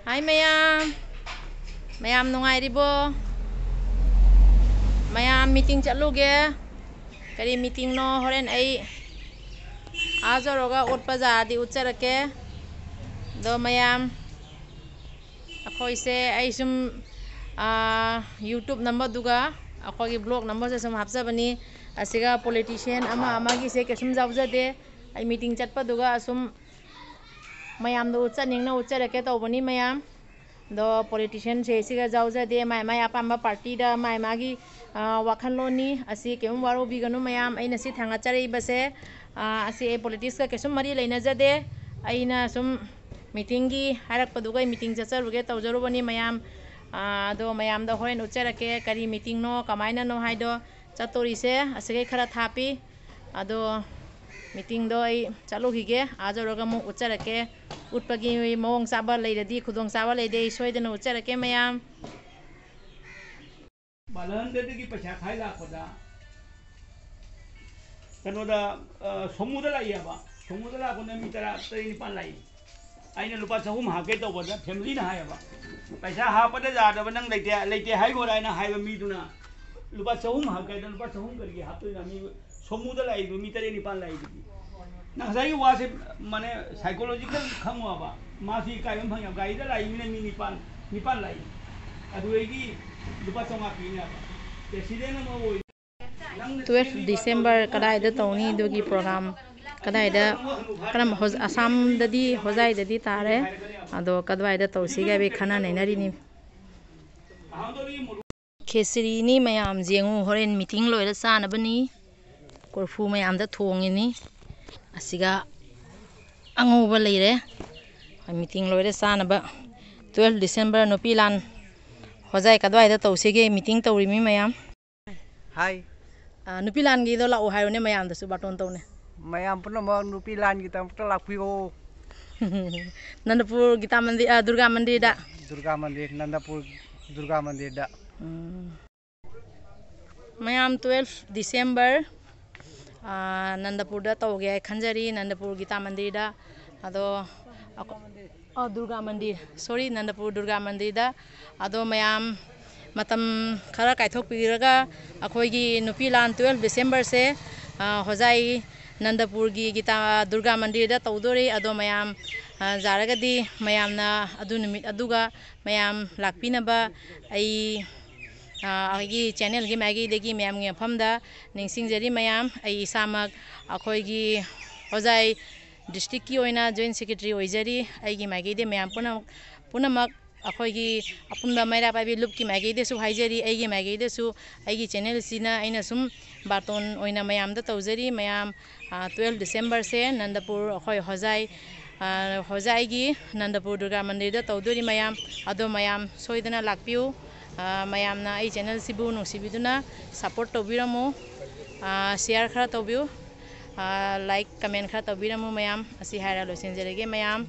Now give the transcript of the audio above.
Hai mayam, mayam nungairibo. Mayam meeting chatluge. Kari meeting no horen ai ajaroga utpaja di utcharake. Do mayam akoise ai sum YouTube number duga akogi blog number se sum hapsabani asiga politician ama gi se kesum zawjade ai meeting chatpa duga asum mayam do utchaning na utcharake tawbani mayam do politician se siga zawjade mai apamba party da mai magi wakhanloni asi kem waro biganu mayam aina si thanga chari base asi politics ka kesum mari leina jade aina sum meeting gi harak paduga meeting chacharuge tawjarubani mayam do mayam da horen utcharake kari meeting no kamaina no haido chatori se asige khara thapi ado meeting do ai chaluhige ajaroga mu utcharake utpagi mawong chaba leiradi khudong chaba leide soidana utcharake mayam बालन दे की पैसा खाई ला खोदा कनोदा समुद्र लाइया बा समुद्र ला कोने मितरा तरी निपान लाई आइने लुपा सहूम हाके तो बदा फैमिली ना हाय बा पैसा हा पदे जा दब नंग लेते हाय गोरा ना हाय मी दुना लुपा सहूम हाके तो लुपा सहूम करके हाथ तो ना मी समुद्र लाई दो मितरे निपान लाई दी ना सही वा से माने साइकोलॉजिकल खंगवा बा मासी कायम भंग गाइदा लाई मी निपान लाई अदुएगी 12 December kadai da tawni dogi program kadai da karam Assam dadi hojai dadi tare ado kadwai da tawsiga be khana nainari ni khesri ni mayam jengu horen meeting loira chana bani korfu mayam da thongi ni asiga angoba leire meeting loira chana ba 12 December no pilan hojai kadwai da tawsige meeting tawrimi mayam Hai nupilan gi do la o hayo ne mayam da su baton tawne mayam pun mau nupilan kita lakpio Nandapur Gita Mandir Durga Mandir da Nandapur Durga Mandir da mayam 12 December Nandapur da tawge khanjari Nandapur Gita Mandir da ado Durga Mandir sorry Nandapur Durga Mandir da ado mayam matam khara kaithok piraga akhoigi nupilan 12 December se hojai Nandapur gi Gita Durga Mandir da tawdori ado mayam zaragadi mayam na adu numit aduga mayam lakpina ba ai agi channel gi magi degi mayam ngi phamda ningsingjari mayam ai samak akhoigi hojai district ki oina joint secretary oijari ai gi magi de mayam punamak अखोगी अपुंदा मैरा पाबी loop की Maggi देसु हाइजरी आइगी Maggi देसु आइगी channel सिना आइना सुम बातोन ओइना मयाम the तौजरी मयाम 12 December से नंदपुर अखोय होजाई नंदपुर दुर्गा मंदिर the तौदोरी मयाम अदो मयाम सोइदना लाकपिउ मयाम ना आई channel सिबु नुसिबिदुना support तौबिरमु share खरा तौबिउ like comment खरा तौबिरमु मयाम असि हायरा लोसिनजरेगे मयाम